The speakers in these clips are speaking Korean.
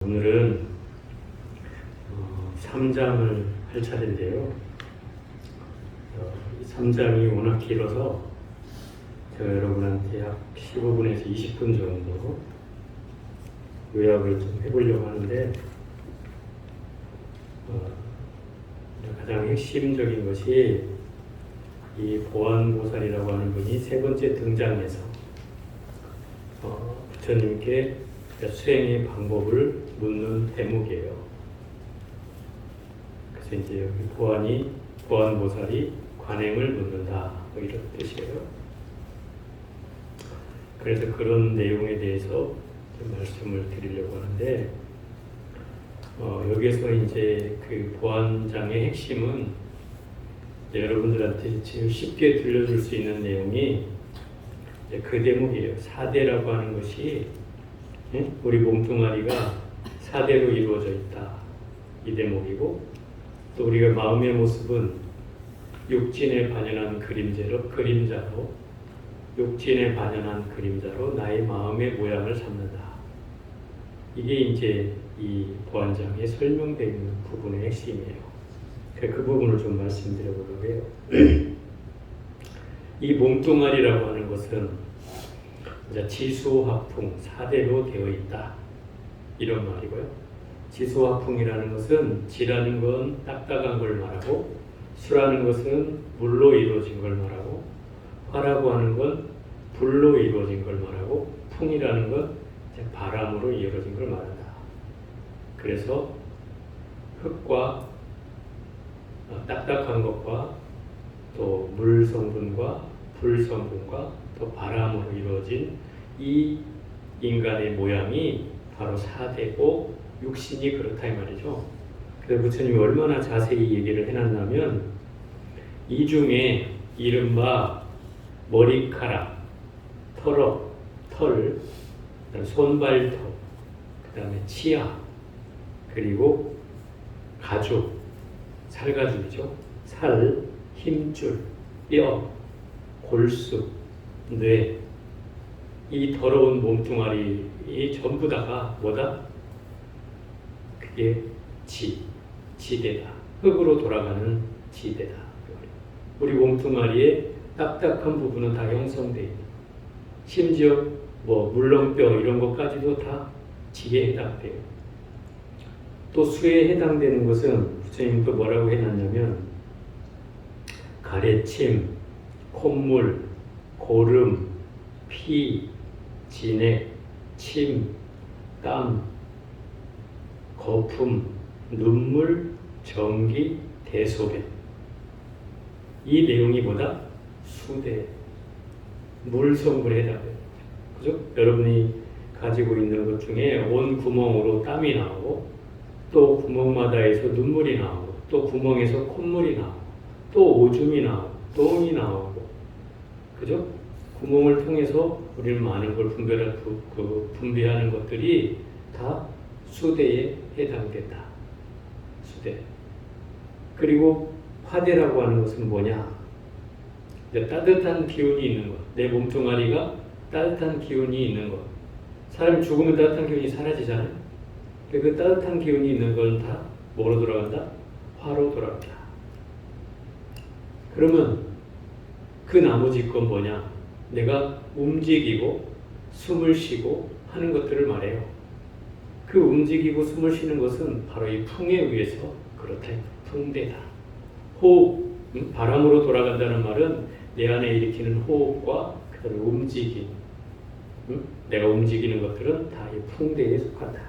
오늘은 3장을 할 차례인데요. 이 3장이 워낙 길어서 제가 여러분한테 약 15분에서 20분 정도 요약을 좀 해보려고 하는데, 가장 핵심적인 것이 이 보안보살이라고 하는 분이 세 번째 등장에서 부처님께 수행의 방법을 묻는 대목이에요. 그래서 이제 여기 보안보살이 관행을 묻는다, 뭐 이런 뜻이에요. 그래서 그런 내용에 대해서 좀 말씀을 드리려고 하는데, 여기에서 이제 그 보안장의 핵심은 여러분들한테 제일 쉽게 들려줄 수 있는 내용이 그 대목이에요. 사대라고 하는 것이 우리 몸뚱아리가 사대로 이루어져 있다, 이 대목이고, 또 우리가 마음의 모습은 육진에 반연한 그림자로 육진에 반연한 그림자로 나의 마음의 모양을 잡는다. 이게 이제 이 보안장에 설명되어 있는 부분의 핵심이에요. 그 부분을 좀 말씀드려보려고 해요. 이 몸뚱아리라고 하는 것은 지수화풍 4대로 되어 있다, 이런 말이고요. 지수화풍이라는 것은 지라는 건 딱딱한 걸 말하고, 수라는 것은 물로 이루어진 걸 말하고, 화라고 하는 건 불로 이루어진 걸 말하고, 풍이라는 건 바람으로 이루어진 걸 말한다. 그래서 흙과 딱딱한 것과 또 물 성분과 불 성분과 또 바람으로 이루어진 이 인간의 모양이 바로 사대고 육신이 그렇다, 이 말이죠. 그래서 부처님이 얼마나 자세히 얘기를 해놨냐면, 이 중에 이른바 머리카락, 털, 손발톱, 그 다음에 치아, 그리고 가죽, 살가죽이죠. 살, 힘줄, 뼈, 골수, 뇌, 이 더러운 몸뚱아리 전부 다가 뭐다? 그게 지대다. 흙으로 돌아가는 지대다. 우리 몸뚱아리의 딱딱한 부분은 다 형성되어 있는, 심지어 뭐 물렁뼈 이런 것까지도 다 지에 해당돼요. 또 수에 해당되는 것은 부처님 또 뭐라고 해놨냐면, 가래침, 콧물, 고름, 피, 진액, 침, 땀, 거품, 눈물, 전기, 대소변. 이 내용이 뭐다? 수대, 물 성분에 해당돼요. 그죠? 여러분이 가지고 있는 것 중에 온 구멍으로 땀이 나오고, 또 구멍마다에서 눈물이 나오고, 또 구멍에서 콧물이 나오고, 또 오줌이 나오고, 똥이 나오고, 그죠? 구멍을 통해서 우리는 많은 걸 분비하는 것들이 다 수대에 해당된다. 수대. 그리고 화대라고 하는 것은 뭐냐? 따뜻한 기운이 있는 것. 내 몸뚱아리가 따뜻한 기운이 있는 것. 사람이 죽으면 따뜻한 기운이 사라지잖아요. 그 따뜻한 기운이 있는 건 다 뭐로 돌아간다? 화로 돌아간다. 그러면 그 나머지 건 뭐냐? 내가 움직이고 숨을 쉬고 하는 것들을 말해요. 그 움직이고 숨을 쉬는 것은 바로 이 풍에 의해서 그렇다. 풍대다. 호흡, 바람으로 돌아간다는 말은 내 안에 일으키는 호흡과 그 다음에 움직임, 내가 움직이는 것들은 다 이 풍대에 속한다.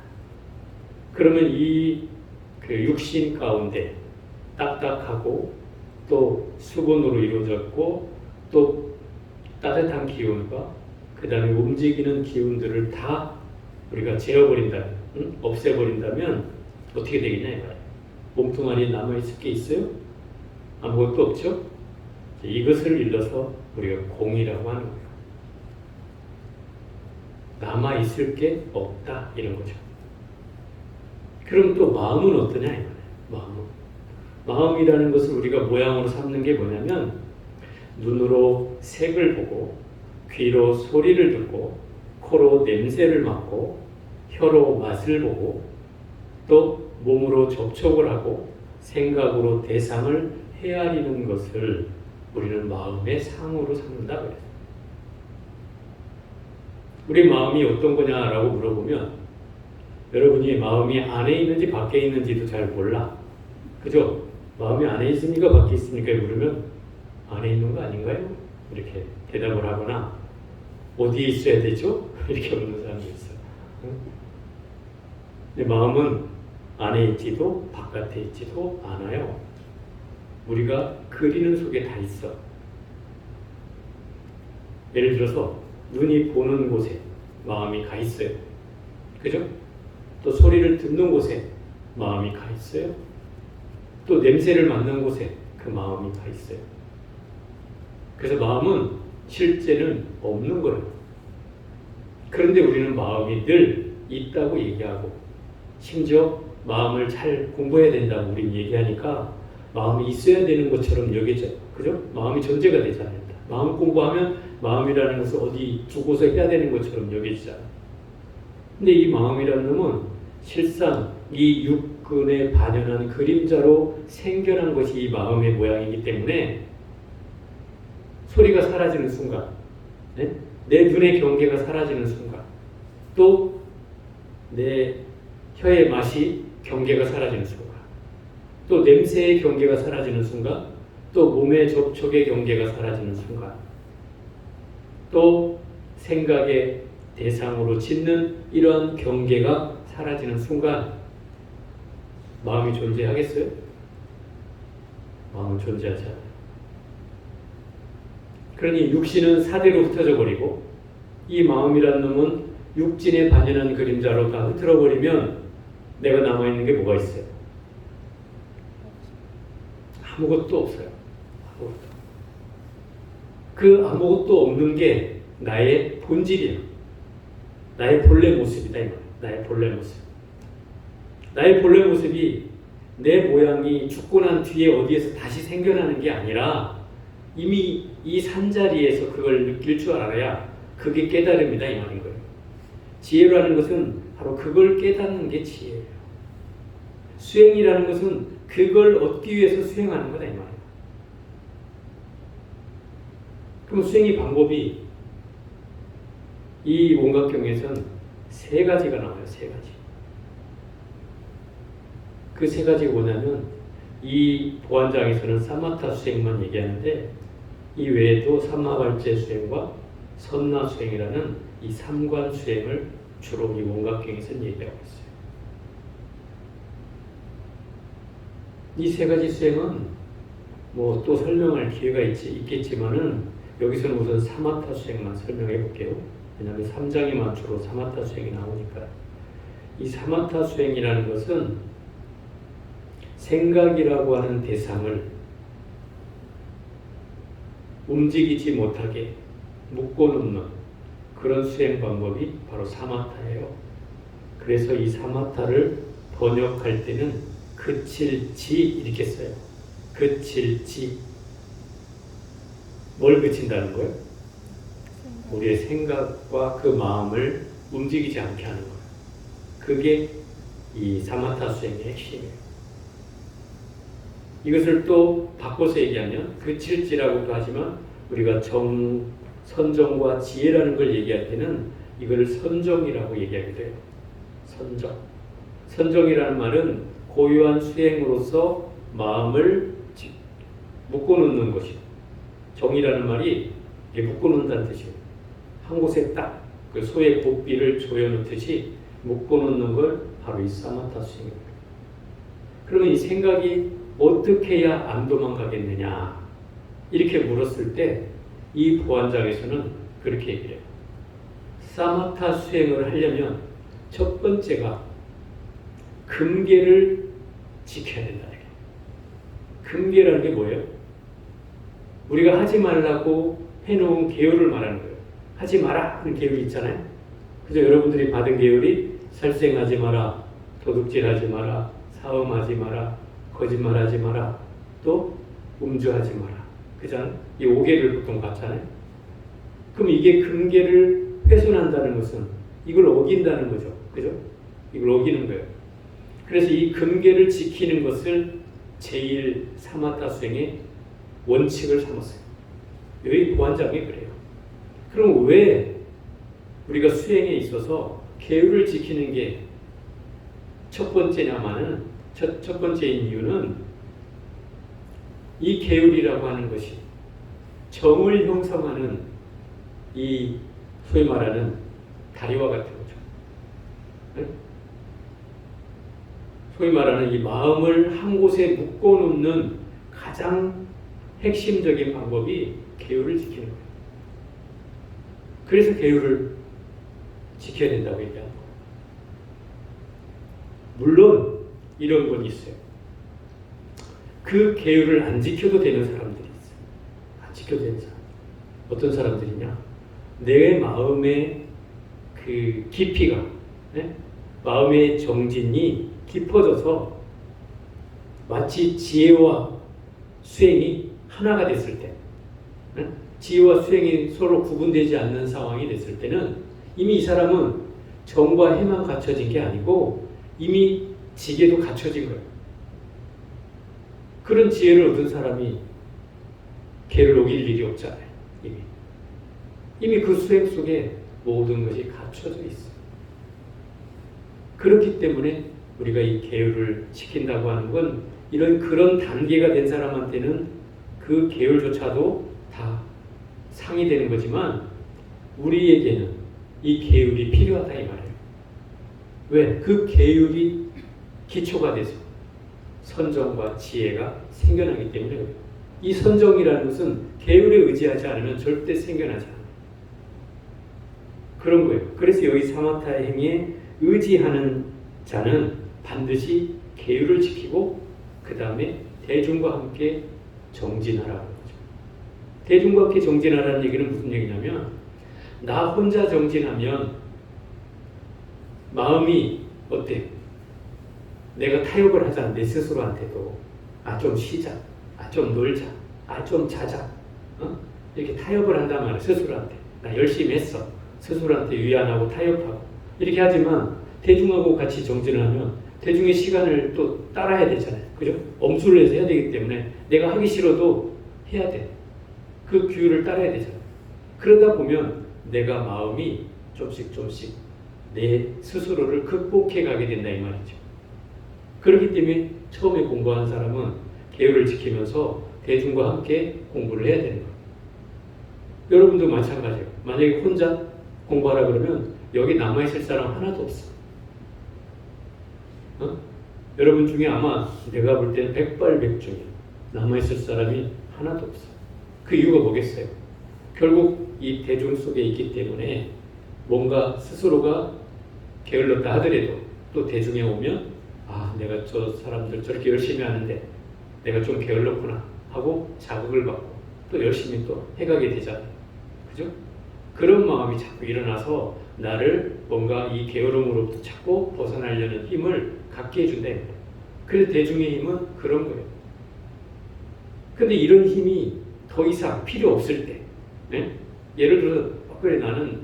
그러면 이 그 육신 가운데 딱딱하고 또 수분으로 이루어졌고 또 따뜻한 기운과 그 다음에 움직이는 기운들을 다 우리가 제어버린다면, 없애버린다면 어떻게 되겠냐 이거예요. 몸뚱아리에 남아있을 게 있어요? 아무것도 없죠? 이것을 일러서 우리가 공이라고 하는 거예요. 남아있을 게 없다, 이런 거죠. 그럼 또 마음은 어떠냐 이거예요. 마음이라는 것을 우리가 모양으로 삼는 게 뭐냐면, 눈으로 색을 보고, 귀로 소리를 듣고, 코로 냄새를 맡고, 혀로 맛을 보고, 또 몸으로 접촉을 하고 생각으로 대상을 헤아리는 것을 우리는 마음의 상으로 삼는다 그래요. 우리 마음이 어떤 거냐라고 물어보면 여러분이 마음이 안에 있는지 밖에 있는지도 잘 몰라. 그죠? 마음이 안에 있습니까? 밖에 있습니까? 물으면 안에 있는 거 아닌가요? 이렇게 대답을 하거나 어디에 있어야 되죠? 이렇게 묻는 사람이 있어. 근데 마음은 안에 있지도 바깥에 있지도 않아요. 우리가 그리는 속에 다 있어. 예를 들어서 눈이 보는 곳에 마음이 가 있어요. 그죠? 또 소리를 듣는 곳에 마음이 가 있어요. 또 냄새를 맡는 곳에 그 마음이 가 있어요. 그래서 마음은 실제는 없는 거예요. 그런데 우리는 마음이 늘 있다고 얘기하고 심지어 마음을 잘 공부해야 된다고 우리는 얘기하니까 마음이 있어야 되는 것처럼 여겨져. 그죠? 마음이 존재가 되잖아요. 마음 공부하면 마음이라는 것을 어디 두고서 해야 되는 것처럼 여겨지잖아요. 근데 이 마음이라는 놈은 실상 이 육근에 반연한 그림자로 생겨난 것이 이 마음의 모양이기 때문에 소리가 사라지는 순간, 네? 내 눈의 경계가 사라지는 순간, 또 내 혀의 맛이 경계가 사라지는 순간, 또 냄새의 경계가 사라지는 순간, 또 몸의 접촉의 경계가 사라지는 순간, 또 생각의 대상으로 짓는 이러한 경계가 사라지는 순간 마음이 존재하겠어요? 마음은 존재하지 않아요. 그러니 육신은 사대로 흩어져 버리고 이 마음이라는 놈은 육진에 반연한 그림자로 다 흩어져 버리면 내가 남아있는 게 뭐가 있어요? 아무것도 없어요. 아무것도. 그 아무것도 없는 게 나의 본질이야. 나의 본래 모습이다. 이 말이야. 나의 본래 모습. 나의 본래 모습이 내 모양이 죽고 난 뒤에 어디에서 다시 생겨나는 게 아니라 이미 이 산자리에서 그걸 느낄 줄 알아야 그게 깨달음이다 이 말인 거예요. 지혜라는 것은 바로 그걸 깨닫는 게 지혜예요. 수행이라는 것은 그걸 얻기 위해서 수행하는 거다 이 말이에요. 그럼 수행의 방법이 이 원각경에서는 세 가지가 나와요. 세 가지. 그 세 가지가 뭐냐면 이 보안장에서는 사마타 수행만 얘기하는데 이 외에도 삼마발제 수행과 선나 수행이라는 이 삼관 수행을 주로 이 원각경에서는 얘기하고 있어요. 이 세 가지 수행은 뭐 또 설명할 기회가 있겠지만은 여기서는 우선 사마타 수행만 설명해 볼게요. 왜냐하면 3장에만 주로 사마타 수행이 나오니까. 이 사마타 수행이라는 것은 생각이라고 하는 대상을 움직이지 못하게 묶어놓는 그런 수행 방법이 바로 사마타예요. 그래서 이 사마타를 번역할 때는 그칠지 이렇게 써요. 그칠지. 뭘 그친다는 거예요? 우리의 생각과 그 마음을 움직이지 않게 하는 거예요. 그게 이 사마타 수행의 핵심이에요. 이것을 또 바꿔서 얘기하면 그칠지라고도 하지만 우리가 선정과 지혜라는 걸 얘기할 때는 이걸 선정이라고 얘기하게 돼요. 선정. 선정이라는 말은 고유한 수행으로서 마음을 묶어놓는 것이고, 정이라는 말이 묶어놓는다는 뜻이에요. 한 곳에 딱 그 소의 고삐를 조여놓듯이 묶어놓는 걸 바로 이 사마타 수행입니다. 그러면 이 생각이 어떻게 해야 안 도망가겠느냐 이렇게 물었을 때 이 보안장에서는 그렇게 얘기해요. 사마타 수행을 하려면 첫 번째가 금계를 지켜야 된다. 금계라는 게 뭐예요? 우리가 하지 말라고 해놓은 계율을 말하는 거예요. 하지 마라 하는 계율이 있잖아요. 그래서 여러분들이 받은 계율이 살생하지 마라, 도둑질하지 마라, 사음하지 마라, 거짓말하지 마라, 또 음주하지 마라. 그잖아요. 이 5개를 보통 받잖아요. 그럼 이게 금계를 훼손한다는 것은 이걸 어긴다는 거죠. 그죠? 이걸 어기는 거예요. 그래서 이 금계를 지키는 것을 제일 사마타 수행의 원칙을 삼았어요. 여기 보안장이 그래요. 그럼 왜 우리가 수행에 있어서 계율을 지키는 게 첫 번째냐마는 첫 번째인 이유는 이 계율이라고 하는 것이 정을 형성하는 이 소위 말하는 다리와 같은 거죠. 네? 소위 말하는 이 마음을 한 곳에 묶어놓는 가장 핵심적인 방법이 계율을 지키는 거예요. 그래서 계율을 지켜야 된다고 얘기하는 거예요. 물론 이런 건 있어요. 그 계율을 안 지켜도 되는 사람들이 있어요. 안 지켜도 되는 사람. 어떤 사람들이냐? 내 마음의 그 깊이가, 네? 마음의 정진이 깊어져서 마치 지혜와 수행이 하나가 됐을 때, 네? 지혜와 수행이 서로 구분되지 않는 상황이 됐을 때는 이미 이 사람은 정과 해만 갖춰진 게 아니고 이미 지혜도 갖춰진 거예요. 그런 지혜를 얻은 사람이 개를 어길 일이 없잖아요. 이미 그 수행 속에 모든 것이 갖춰져 있어요. 그렇기 때문에 우리가 이 계율을 지킨다고 하는 건 그런 단계가 된 사람한테는 그 계율조차도 다 상이되는 거지만 우리에게는 이 계율이 필요하다 이 말이에요. 왜? 그 계율이 기초가 돼서 선정과 지혜가 생겨나기 때문에 그래요. 이 선정이라는 것은 계율에 의지하지 않으면 절대 생겨나지 않아요. 그런 거예요. 그래서 여기 사마타 행위에 의지하는 자는 반드시 계율을 지키고 그 다음에 대중과 함께 정진하라는 거죠. 대중과 함께 정진하라는 얘기는 무슨 얘기냐면 나 혼자 정진하면 마음이 어때? 내가 타협을 하자. 내 스스로한테도 좀 쉬자. 좀 놀자. 좀 자자. 이렇게 타협을 한단 말이야. 스스로한테. 나 열심히 했어. 스스로한테 위안하고 타협하고 이렇게 하지만 대중하고 같이 정진을 하면 대중의 시간을 또 따라야 되잖아요. 그죠? 엄수를 해서 해야 되기 때문에 내가 하기 싫어도 해야 돼. 그 규율을 따라야 되잖아요. 그러다 보면 내가 마음이 조금씩 내 스스로를 극복해 가게 된다 이 말이죠. 그렇기 때문에 처음에 공부하는 사람은 계율을 지키면서 대중과 함께 공부를 해야 되는 거예요. 여러분도 마찬가지예요. 만약에 혼자 공부하라 그러면 여기 남아있을 사람 하나도 없어. 여러분 중에 아마 내가 볼 때는 백발백중이야. 남아있을 사람이 하나도 없어. 그 이유가 뭐겠어요? 결국 이 대중 속에 있기 때문에 뭔가 스스로가 게을렀다 하더라도 또 대중에 오면 내가 저 사람들 저렇게 열심히 하는데 내가 좀 게을렀구나 하고 자극을 받고 또 열심히 또 해가게 되잖아요. 그죠? 그런 마음이 자꾸 일어나서 나를 뭔가 이 게으름으로부터 자꾸 벗어나려는 힘을 갖게 해준다. 그래서 대중의 힘은 그런 거예요. 근데 이런 힘이 더 이상 필요 없을 때, 네? 예를 들어서 그래 나는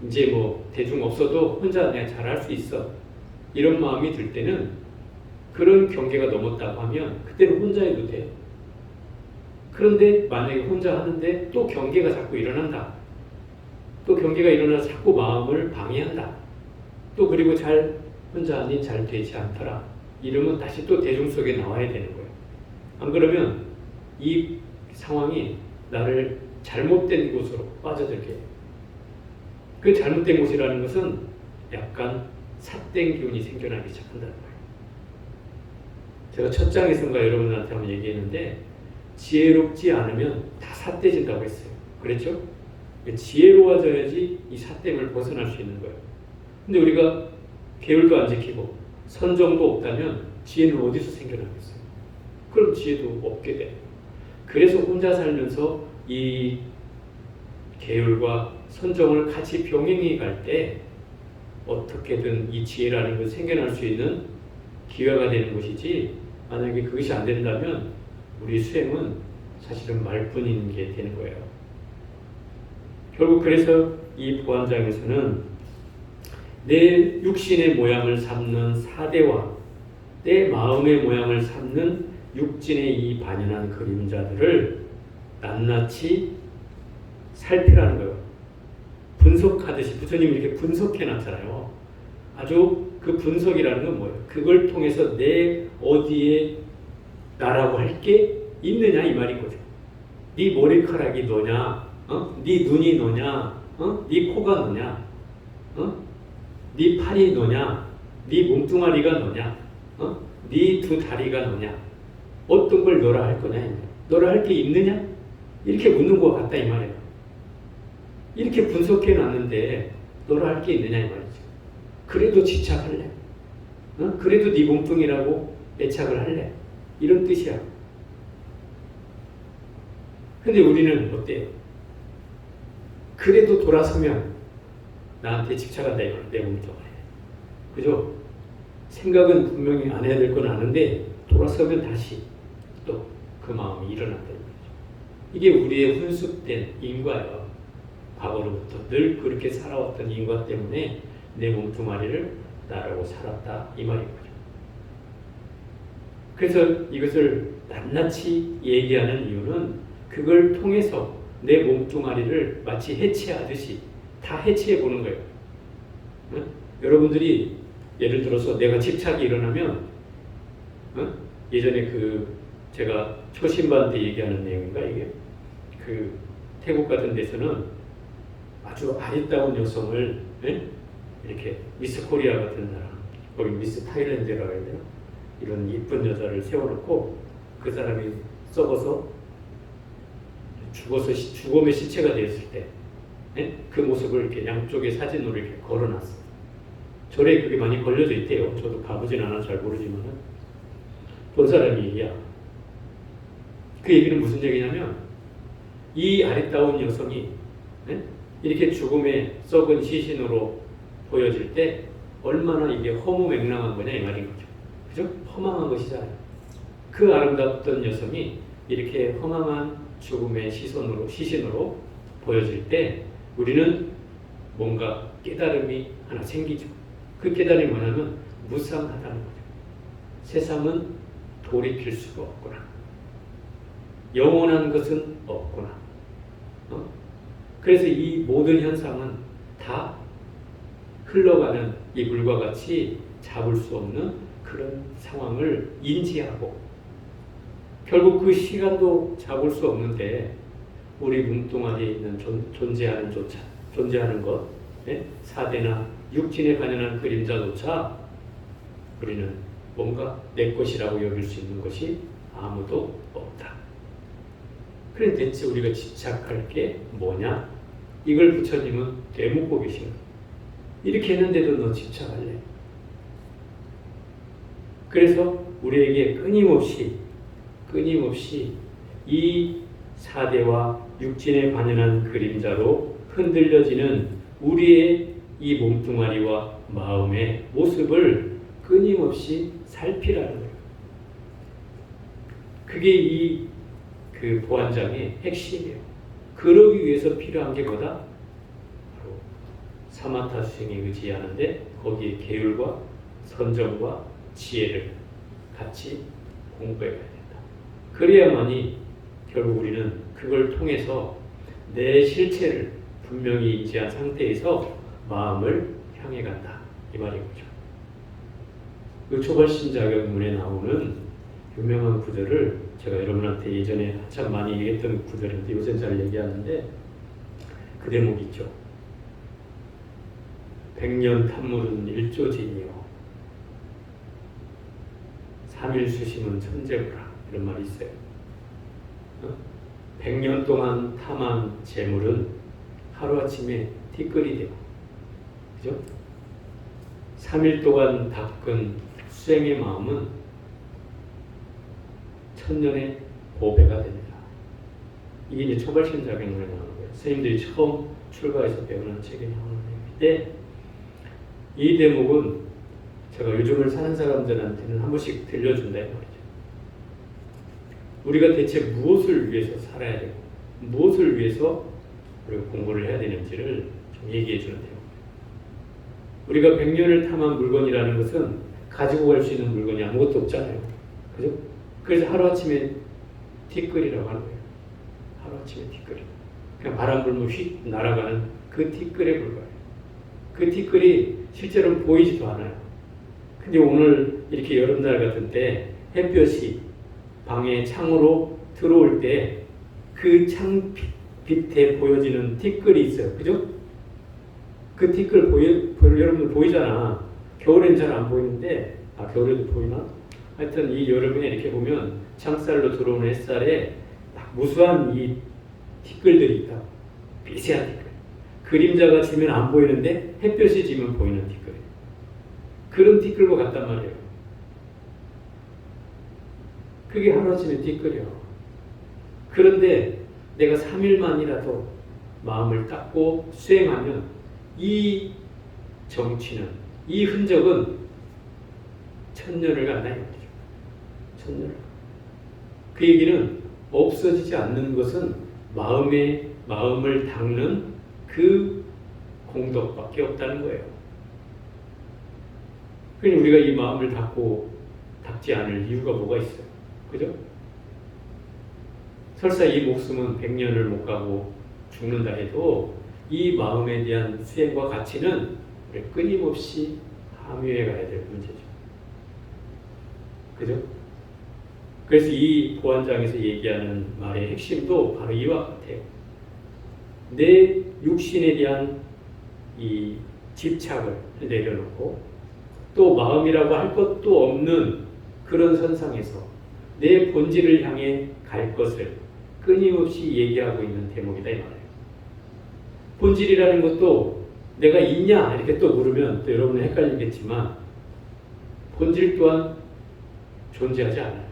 이제 뭐 대중 없어도 혼자 내가 잘할 수 있어. 이런 마음이 들 때는 그런 경계가 넘었다고 하면 그때는 혼자 해도 돼. 그런데 만약에 혼자 하는데 또 경계가 자꾸 일어난다. 또 경계가 일어나서 자꾸 마음을 방해한다. 또 그리고 혼자 하니 잘 되지 않더라. 이러면 다시 또 대중 속에 나와야 되는 거예요. 안 그러면 이 상황이 나를 잘못된 곳으로 빠져들게 해요. 그 잘못된 곳이라는 것은 약간 삿된 기운이 생겨나기 시작한다는 거예요. 제가 첫 장에서인가 여러분한테 한번 얘기했는데 지혜롭지 않으면 다 삿대진다고 했어요. 그랬죠? 지혜로워져야지 이 삿됨을 벗어날 수 있는 거예요. 근데 우리가 계율도 안 지키고 선정도 없다면 지혜는 어디서 생겨나겠어요? 그럼 지혜도 없게 돼요. 그래서 혼자 살면서 이 계율과 선정을 같이 병행해 갈 때 어떻게든 이 지혜라는 것이 생겨날 수 있는 기회가 되는 것이지 만약에 그것이 안 된다면 우리 수행은 사실은 말뿐인 게 되는 거예요. 결국 그래서 이 보안장에서는 내 육신의 모양을 삼는 사대와 내 마음의 모양을 삼는 육진의 이 반연한 그림자들을 낱낱이 살피라는 거예요. 분석하듯이 부처님이 이렇게 분석해 놨잖아요. 아주 그 분석이라는 건 뭐예요? 그걸 통해서 내 어디에 나라고 할 게 있느냐 이 말인 거죠. 네 머리카락이 너냐? 네 눈이 너냐? 네 코가 너냐? 네 팔이 너냐? 네 몸뚱아리가 너냐? 네 두 다리가 너냐? 어떤 걸 너라 할 거냐? 너라 할 게 있느냐? 이렇게 묻는 것 같다 이 말이에요. 이렇게 분석해 놨는데 너라 할 게 있느냐 이 말이죠. 그래도 집착할래? 그래도 네 몸뚱이라고 애착을 할래? 이런 뜻이야. 근데 우리는 어때요? 그래도 돌아서면 나한테 집착한다 이거야. 내 몸뚱아리. 그죠? 생각은 분명히 안 해야 될 건 아는데 돌아서면 다시 또 그 마음이 일어난다 이거죠. 이게 우리의 훈숙된 인과예요. 과거로부터 늘 그렇게 살아왔던 인과 때문에 내 몸뚱아리를 나라고 살았다 이 말인 거죠. 그래서 이것을 낱낱이 얘기하는 이유는 그걸 통해서 내 몸뚱아리를 마치 해체하듯이 다 해체해 보는 거예요. 여러분들이 예를 들어서 내가 집착이 일어나면 예전에 제가 초신반 때 얘기하는 내용인가 이게 태국 같은 데서는 아주 아리따운 여성을 이렇게 미스 코리아 같은 나라 거기 미스 타일랜드라고 해야 되나 이런 이쁜 여자를 세워놓고 그 사람이 썩어서 죽음의 시체가 되었을 때 그 모습을 이렇게 양쪽에 사진으로 이렇게 걸어놨어. 절에 그게 많이 걸려져 있대요. 저도 가보진 않아서 잘 모르지만은 본 사람이 얘기야. 그 얘기는 무슨 얘기냐면 이 아리따운 여성이 이렇게 죽음의 썩은 시신으로 보여질 때 얼마나 이게 허무맹랑한 거냐 이 말인 거죠. 그죠? 허망한 것이잖아요. 그 아름답던 여성이 이렇게 허망한 죽음의 시신으로 보여질 때 우리는 뭔가 깨달음이 하나 생기죠. 그 깨달음이 뭐냐면 무상하다는 거죠. 세상은 돌이킬 수가 없구나. 영원한 것은 없구나. 그래서 이 모든 현상은 다 흘러가는 이 물과 같이 잡을 수 없는 그런 상황을 인지하고 결국 그 시간도 잡을 수 없는데 우리 몸뚱아리에 있는 존재하는 것, 사대나 육진에 관련한 그림자조차 우리는 뭔가 내 것이라고 여길 수 있는 것이 아무도 없다. 그런데 대체 우리가 집착할 게 뭐냐? 이걸 부처님은 되묻고 계신 거예요. 이렇게 했는데도 너 집착할래? 그래서 우리에게 끊임없이 이 사대와 육진에 관연한 그림자로 흔들려지는 우리의 이 몸뚱아리와 마음의 모습을 끊임없이 살피라는 거예요. 그게 그 보안장의 핵심이에요. 그러기 위해서 필요한 게 뭐다? 바로 사마타 수행에 의지하는데 거기에 계율과 선정과 지혜를 같이 공부해 가야 된다. 그래야만이 결국 우리는 그걸 통해서 내 실체를 분명히 인지한 상태에서 마음을 향해 간다. 이 말인 거죠. 그 초발심자격문에 나오는 유명한 구절을 제가 여러분한테 예전에 한참 많이 얘기했던 구절인데 요새는 잘 얘기하는데 그 대목 있죠. 백년 탐물은 일조진이요 삼일수심은 천재구라 이런 말이 있어요. 100년 동안 탐한 재물은 하루아침에 티끌이 되고 그죠? 3일 동안 닦은 수행의 마음은 천년의 보배가 됩니다. 이게 이제 초발심자격문에 나오는 거예요. 선생님들이 처음 출가해서 배우는 책에 나오는 내용인데 이 대목은 제가 요즘을 사는 사람들한테는 한 번씩 들려준다 이 말이죠. 우리가 대체 무엇을 위해서 살아야 되고 무엇을 위해서 우리가 공부를 해야 되는지를 좀 얘기해 주는 내용. 우리가 100년을 탐한 물건이라는 것은 가지고 갈 수 있는 물건이 아무것도 없잖아요. 그죠? 그래서 하루아침에 티끌이라고 하는 거예요. 하루아침에 티끌. 그냥 바람 불면 휙 날아가는 그 티끌에 불과해요. 그 티끌이 실제로는 보이지도 않아요. 근데 오늘 이렇게 여름날 같은 때 햇볕이 방의 창으로 들어올 때 그 창빛에 보여지는 티끌이 있어요. 그죠? 그 티끌 여러분들 보이잖아. 겨울엔 잘 안 보이는데, 겨울에도 보이나? 하여튼 이 여름에 이렇게 보면 창살로 들어오는 햇살에 딱 무수한 이 티끌들이 있다. 미세한 티끌. 그림자가 지면 안 보이는데 햇볕이 지면 보이는 티끌. 그런 티끌과 같단 말이에요. 그게 하루아침에 티끌이요. 그런데 내가 3일만이라도 마음을 닦고 수행하면 이 정취는, 이 흔적은 천년을 간다 이 말이죠. 천년을. 그 얘기는 없어지지 않는 것은 마음을 닦는 그 공덕밖에 없다는 거예요. 그러니 우리가 이 마음을 닦지 않을 이유가 뭐가 있어요? 그죠? 설사 이 목숨은 100년을 못 가고 죽는다 해도 이 마음에 대한 수행과 가치는 우리 끊임없이 함유해 가야 될 문제죠. 그죠? 그래서 이 보안장에서 얘기하는 말의 핵심도 바로 이와 같아요. 내 육신에 대한 이 집착을 내려놓고 또 마음이라고 할 것도 없는 그런 선상에서 내 본질을 향해 갈 것을 끊임없이 얘기하고 있는 대목이다 이 말이에요. 본질이라는 것도 내가 있냐 이렇게 또 물으면 또 여러분은 헷갈리겠지만 본질 또한 존재하지 않아요.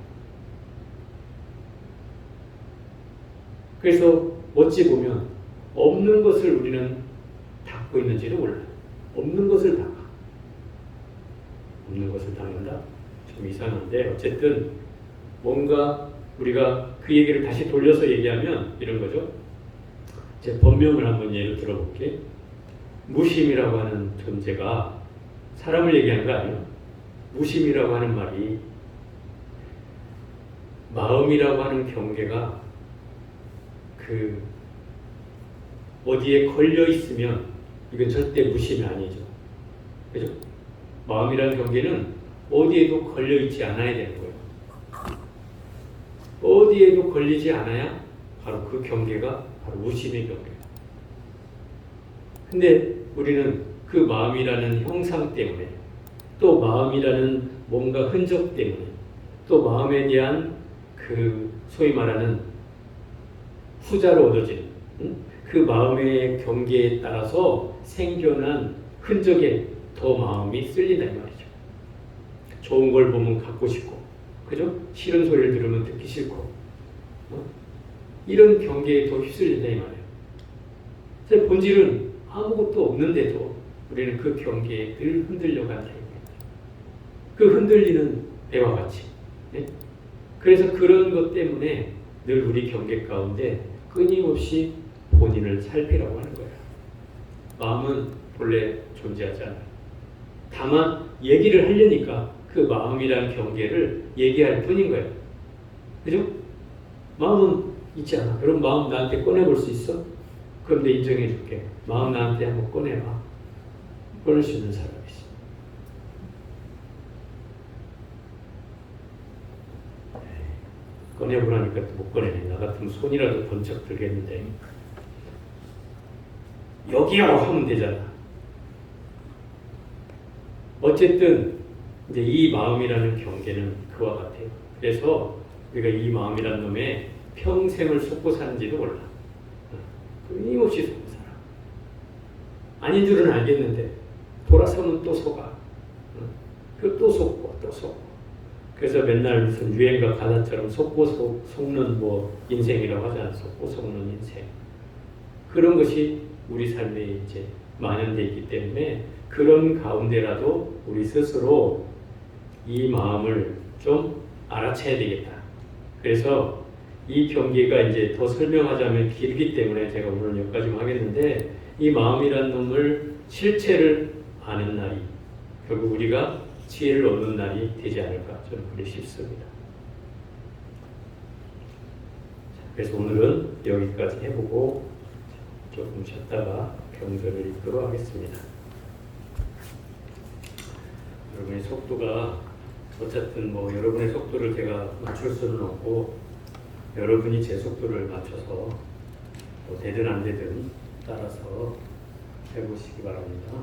그래서 어찌 보면 없는 것을 우리는 닦고 있는지도 몰라요. 없는 것을 닦아. 없는 것을 닦는다? 좀 이상한데 어쨌든 뭔가 우리가 그 얘기를 다시 돌려서 얘기하면 이런 거죠. 제 본명을 한번 예를 들어볼게. 무심이라고 하는 존재가 사람을 얘기하는 거 아니에요. 무심이라고 하는 말이 마음이라고 하는 경계가 그 어디에 걸려 있으면 이건 절대 무심이 아니죠. 그죠? 마음이라는 경계는 어디에도 걸려 있지 않아야 되는 거예요. 어디에도 걸리지 않아야 바로 그 경계가 바로 무심의 경계예요. 근데 우리는 그 마음이라는 형상 때문에 또 마음이라는 뭔가 흔적 때문에 또 마음에 대한 그 소위 말하는 후자로 얻어진 그 마음의 경계에 따라서 생겨난 흔적에 더 마음이 쓸린다 이 말이죠. 좋은 걸 보면 갖고 싶고, 그죠? 싫은 소리를 들으면 듣기 싫고, 이런 경계에 더 휩쓸린다 이 말이에요. 제 본질은 아무것도 없는데도 우리는 그 경계에 늘 흔들려 간다 이 말이에요. 그 흔들리는 배와 같이. 네? 그래서 그런 것 때문에 늘 우리 경계 가운데 끊임없이 본인을 살피라고 하는 거예요. 마음은 본래 존재하지 않아요. 다만 얘기를 하려니까 그 마음이라는 경계를 얘기할 뿐인 거예요. 그죠? 마음은 있지 않아. 여러분 마음 나한테 꺼내볼 수 있어? 그럼 내가 인정해 줄게. 마음 나한테 한번 꺼내봐. 꺼낼 수 있는 사람이 있어. 꺼내보라니까 또 못 꺼내네. 나 같으면 손이라도 번쩍 들겠는데. 여기요 하면 되잖아. 어쨌든 이제 이 마음이라는 경계는 그와 같아요. 그래서 우리가 이 마음이라는 놈에 평생을 속고 사는지도 몰라. 끊임없이 속고 살아. 아닌 줄은 알겠는데 돌아서면 또 속아. 또 속고 또 속고. 그래서 맨날 무슨 유행가 가사처럼 속고 속는 뭐 인생이라고 하잖아. 속고 속는 인생. 그런 것이 우리 삶에 이제 만연되어 있기 때문에 그런 가운데라도 우리 스스로 이 마음을 좀 알아채야 되겠다. 그래서 이 경계가 이제 더 설명하자면 길기 때문에 제가 오늘 여기까지만 하겠는데 이 마음이라는 놈을 실체를 아는 날이 결국 우리가 지혜를 얻는 날이 되지 않을까 저는 그리 싶습니다. 그래서 오늘은 여기까지 해보고 조금 쉬었다가 경전을 읽도록 하겠습니다. 여러분의 속도가 어쨌든 뭐 여러분의 속도를 제가 맞출 수는 없고 여러분이 제 속도를 맞춰서 뭐 되든 안 되든 따라서 해보시기 바랍니다.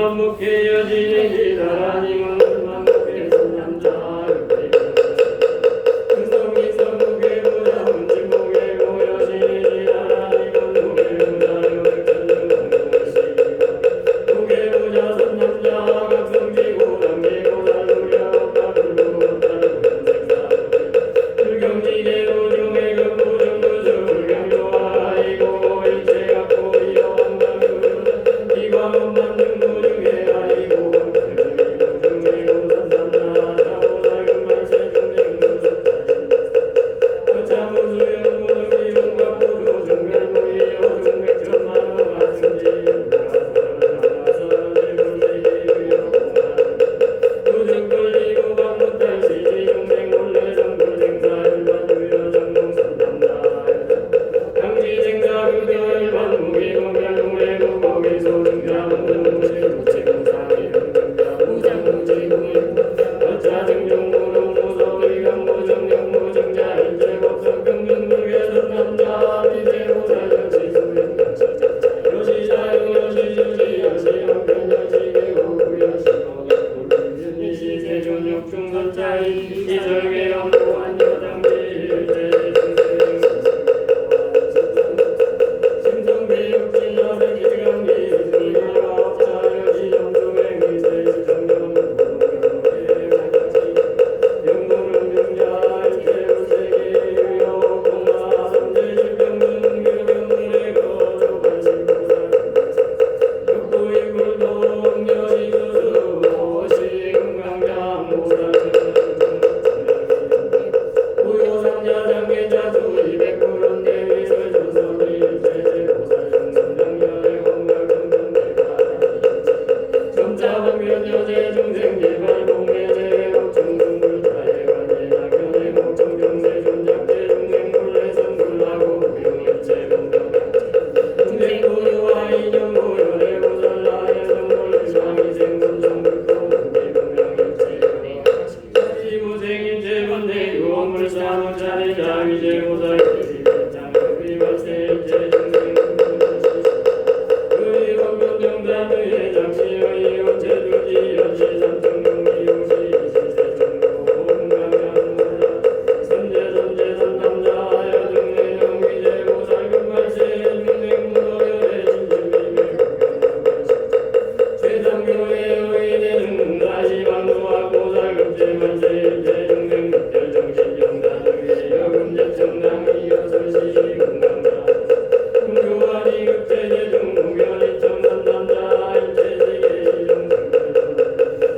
만목해 여지니 하나님은 만목해 선남자 근성이 성국의 부자 문지목의 모여지니 하나님은 목의 부자요 목의 부자 선남자 각성지고 남기고 사주려 따르고 불경지계 우중의 근부중부중 불경조아이고 일체 갖고 이어한다그 이광은 만등 부중의 아이고 부중의 우선산나 자보살금 말세 중생 거차무수영 무능이 용각부조 중별무이여 중백천만원 아승지 부중 끌리고 방무탈 시지 중생 몰래 정불생사 일반주여 정동선남다 강지생사 극대일반 무기공별동래 무거기소 등자 무등무실 무치공사기 등등자 무장무지구이 거차증중무로 무서의경 무정령 무정자 일제법성 경륜불계선 남자 비제로사정시수행 여시자유 여시주지 여시형편 여시계호 여시노 이시세존육 중선자이 이설계 연보한 여당지 일제 심성비육진 여세기감기 수리여업자 여시정수행 이세시정경 영노름 명자 일제우세기 유여공마 삼재실병문 규경문의 거조 발신보살 육부인불동 여시수수 오시금강장 무효삼자 장계자수 이백구론 대위설 조선이 일제제보살 정선장녀의 공각정전대가 점자방면 여제 중생 제발 공매제 목청중불자의 관계 낙연의 목청정세 존작제 중생 불례선 불하고 무용일체 공덕 중생 고유와 인형 고연의 보살라의 성불 상이생군 성불도 무기분명일체 시무생일체 번대 유원불사무 자리 자위제보살 장급이 발세일체 중생 의원명정자의 장시의 요체주지 연시삼청경기 요시시세정고 공강장무사 선제선제선남자 여중내정 위제보살 금발세 중생무도여의 신실비밀 최상교의 의대중 다시방도와 보살급제만세 일체 중생 급별정신정단의 여금제청당의 여설시시 금강가 금교환이 급제제중 무견이 청산남자 일체세계시정승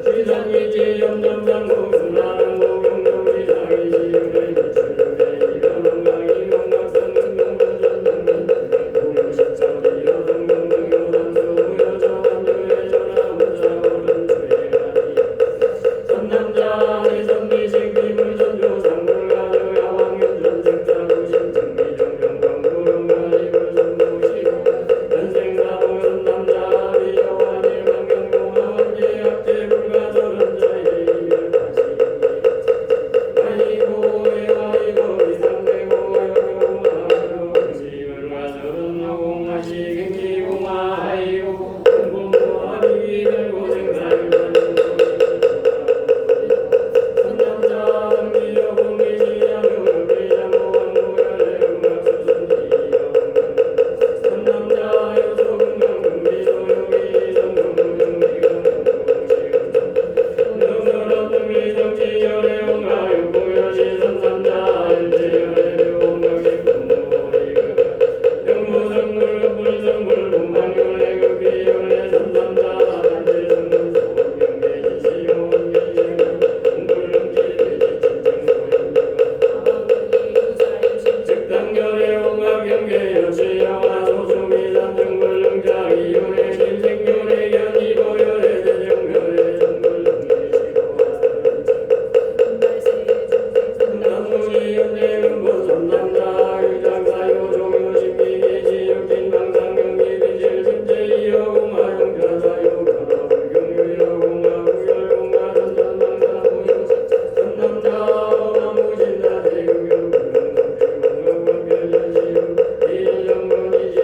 시상이지 염점상국 순하는 고경도리 상이시유의 미출유의 이건원강이 명락선 금강전전능면 고요십처리 여성경등요산수 여정한유의 전하운사고른 주의가리 선남자 내선미식 비불전조 상불가저 야왕윤전생사구 심증미정경광구름가리 불선무시고 연생사보연 남자 비여와니 망경공하원 예약제 불가설원자의 이별가시 아이고 애와이고 이상되고 여경하여 시불가설은 어공하시 경기공하 아이고 공부모하니 결고 생사일반 선남자 등기여 공기시야며 비장모왕무열의 음악수선지여 선남자 여소금경 금비소요기 정금무중미경 능으로 등기정치열의 온가요 고여시 선남자 일제열의 묘원경이 분모리가 영무성물 불성물 동방열의 극비열의 선남자 단체성물 소원경계지시요 즉당결의 온가경계 여시영화 소수미 산정불능자 이윤의 신생열의 견이보열의 대정열의 정불능계시고 남문이 연대금보 선남자 의장사요 종요신비계시 육진방상경기 비실 심재이여 공화영자사요 가불경유여 공화구열 공화전전방사무요 선남자 어마무신자 대극영 불능동대 공화관별연시요 일정문이지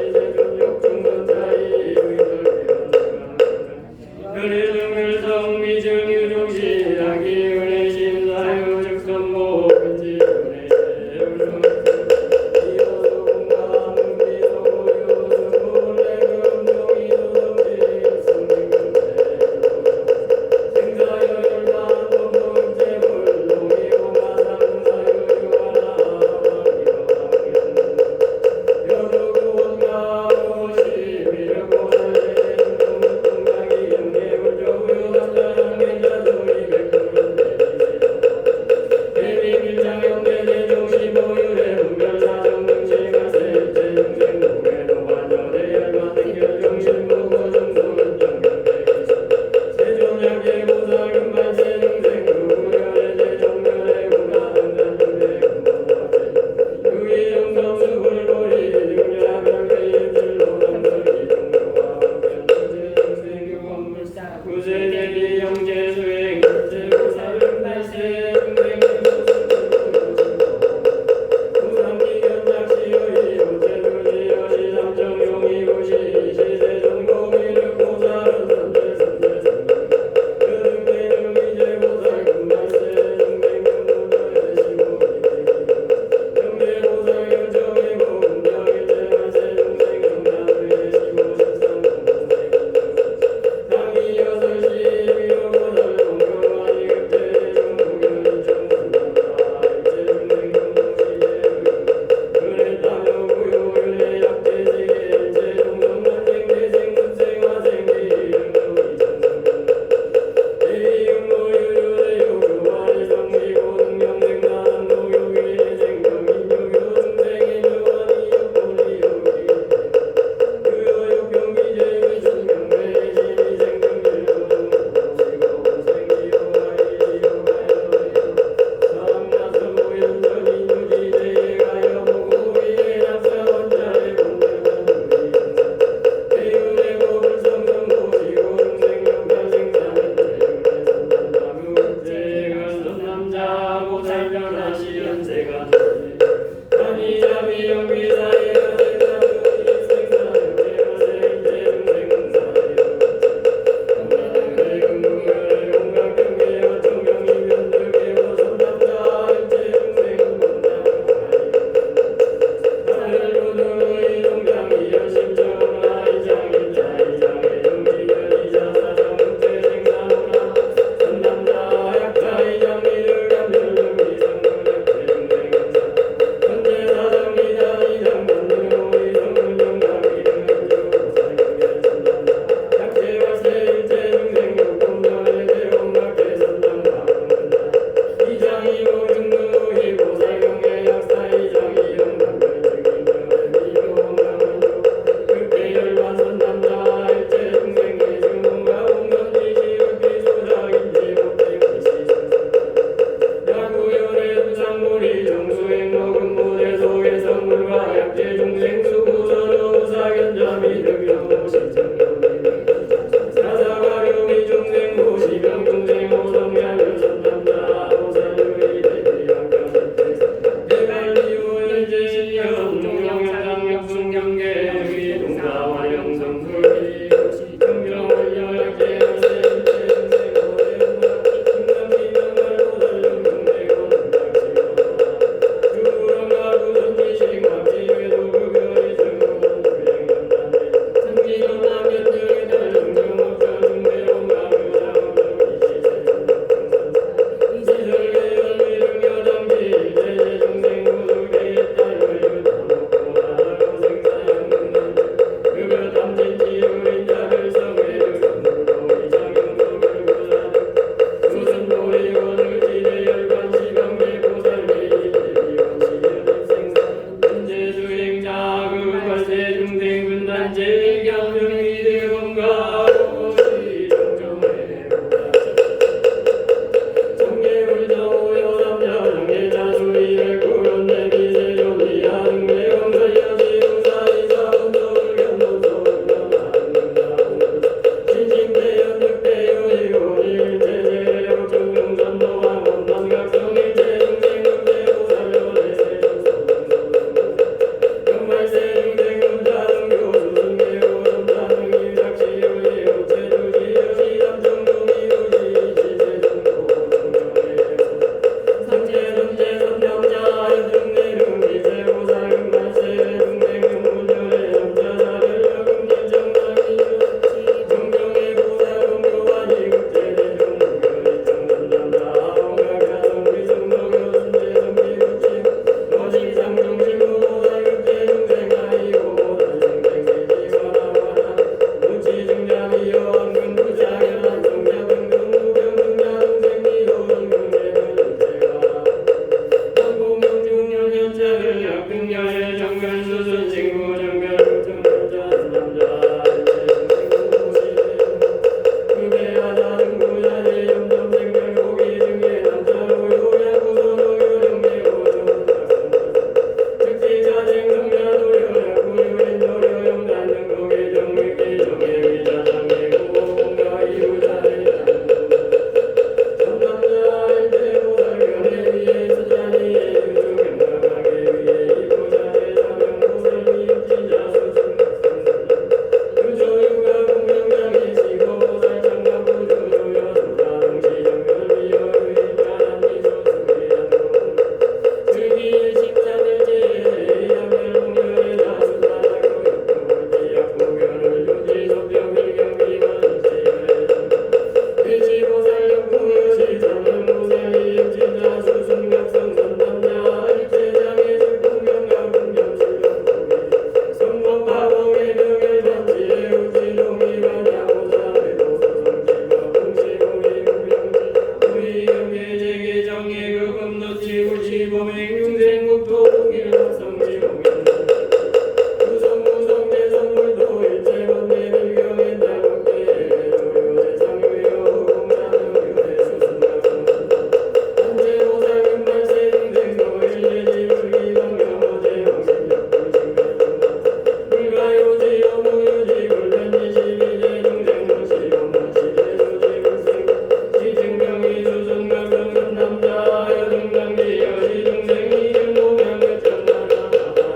한제 경명이 대검가 오시 정정해 정계불 정우여 삼자 정계자 수위의 구현대 비세조리 하등대 검사여지 우사이사 본도를 견도소를 신심대연 득대유지고 일제제력 정명선도왕원 남각성 일체중생급대고 살려내세조소 정말세중생금자등교 수승계호 점자등이 작시유리호 체주지여시 삼정동이유지 지세중도 정정해서 상체전제 선정자 여중내릉 이세고사 금발세 중생금 문열의 점자자를 여금진 정당이유지 정정의 고사공교환이 국제대중문결이 정전담자 아웅각가성 비승덕여 순재성비구치 거시상정실무도사 국제중생아이고 단생생기지와나와나 무치중장이여 안근부자연 성자등등무병등자등생미도 임금대들제가 한국명중년연자를 약등여의 정별수순 친구 정별국정자 남자 그배하다 등부자리 염점생별 고기 중에 남자로 요야구소노요 영계고 즉지자쟁 성자도요 야구유인 노려 영단 등곡의 정맥기 정계위자 장계고 공가 이루자리 전남자의 대보살견에 위에 수자리에 유주경감하게 위에 이보자의 자명보살미 육지자 유조유가 공명장이시고 보살장가부조조여 조사동시정별미여 의자란미소수리란동 즐기의 십자들제에 양별공열의 다수사라고 역부지약부견을 유지소병일경비만지에 일지보살역부여시 자명보살이 육지자 수순각성선담자 일제장의 즉공경가 공경실력부기 성공파봉의 병열반지의 우지동이반야보살의 도소성지가 공시공리 공명지 우리경계제계 정의 그금노치 우시보맹융생국토 통일합성지공연 구성무성대성물도 일체번뇌불경의 달목대에 조요대상유여 공사능유대 수승각성선담 한제보살 금발세 중생도 일제지불기방경어제 왕신역불신갈중단 불가요지 어무유지 불변지 시비제 중생무시 엄무시제 조지불생 시증병이 수순각성선 남자 여등당지 여시 중생이 경공양극전나라마다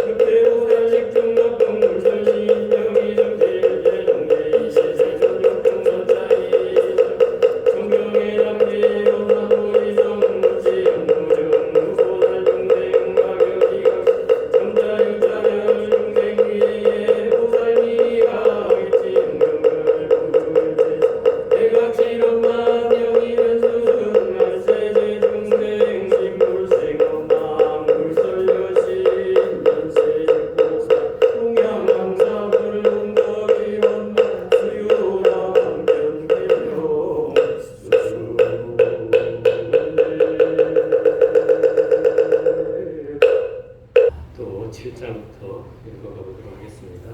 극대보살식 중납동 물설시 인정이 정지일제 정제이 시세전역동선자이 정경의 당지 원산보리성 무치 연무중 무소살 중생 가격이각 점자유자열 중생 위에 보살미가 있지 은경을 부르지 대각실엄만 영이는 수순 말세제 중생 신불생엄만 불설여신 연세직보살 동양왕사 불문거리 원만 수유람 변계룡 또 7장부터 읽어가 보도록 하겠습니다.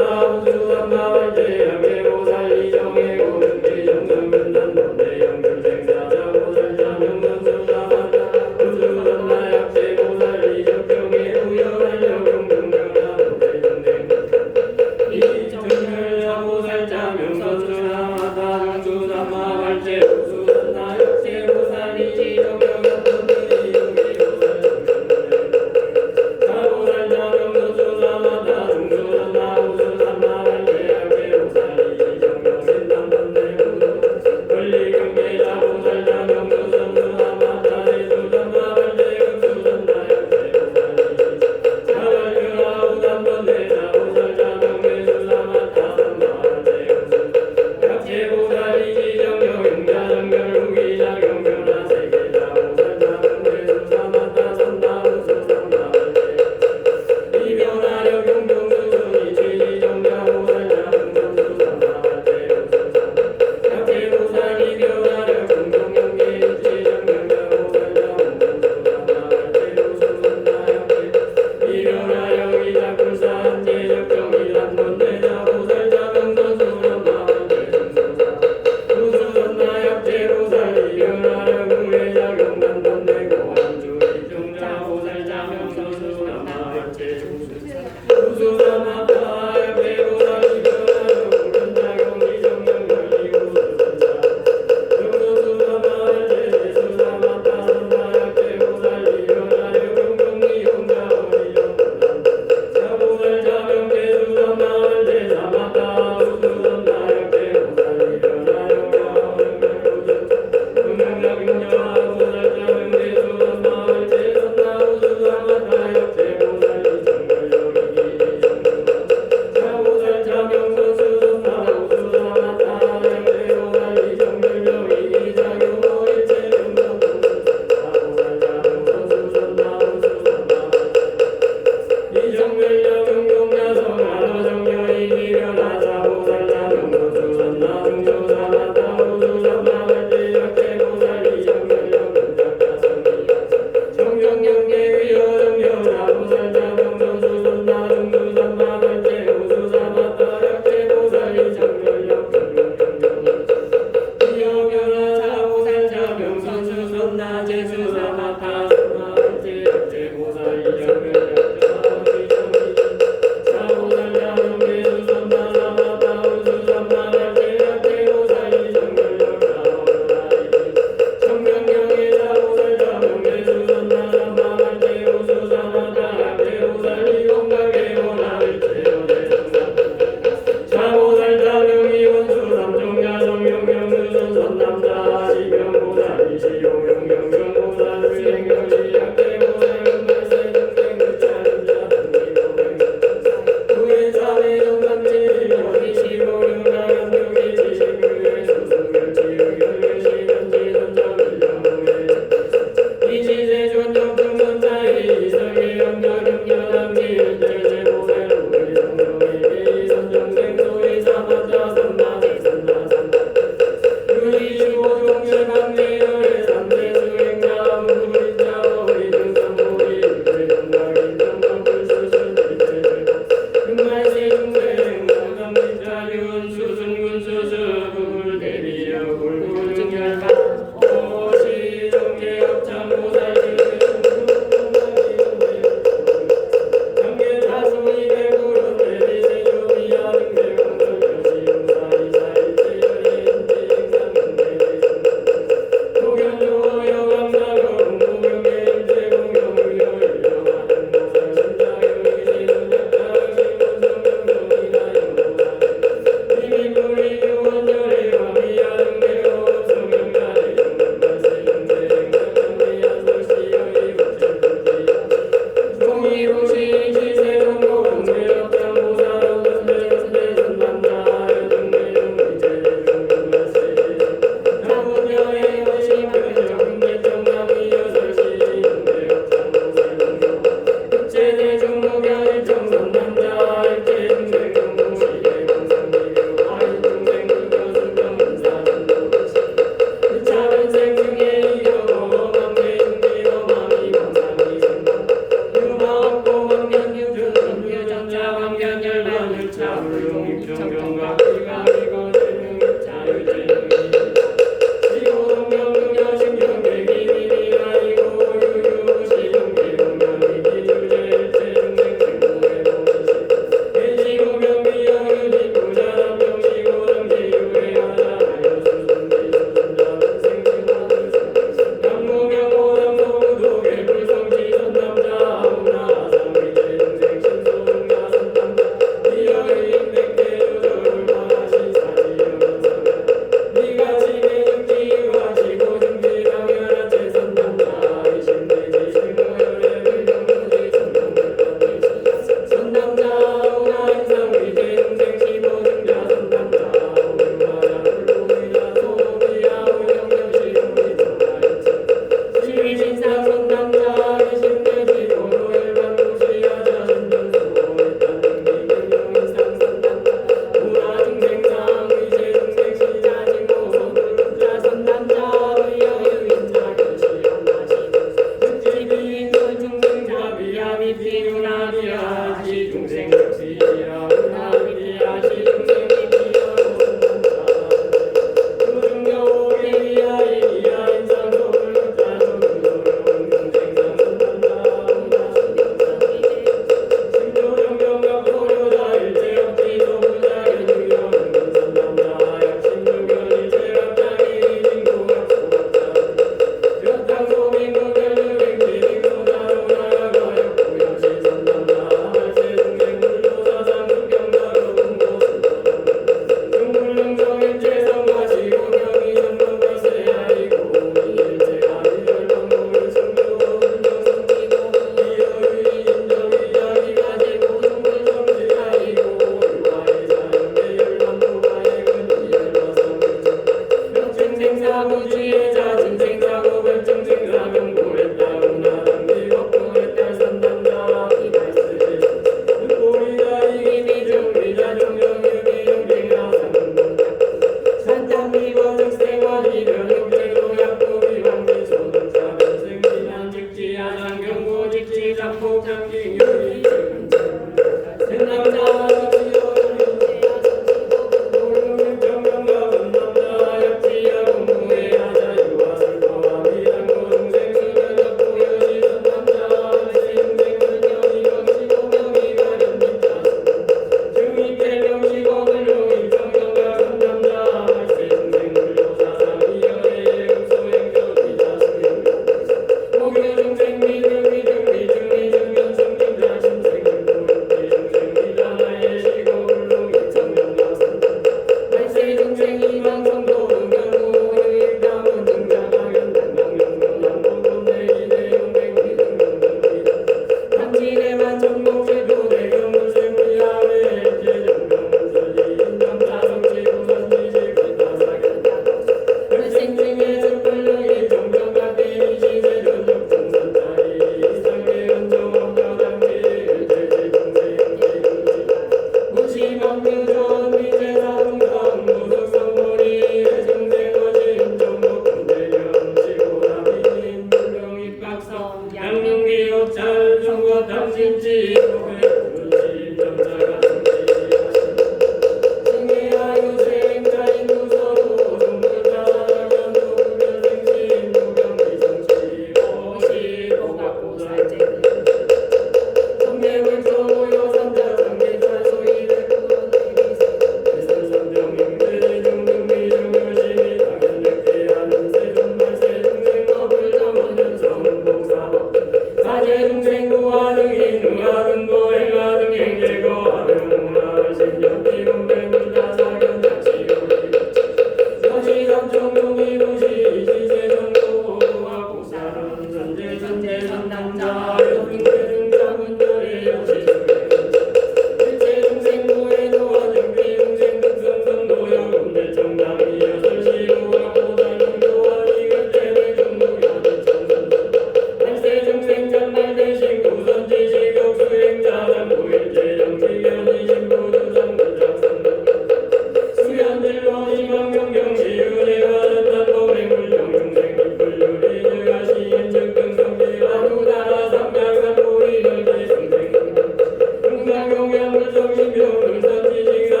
영양을 정신병을 선지식사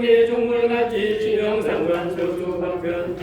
경계 종물같이 지명상관 저수방편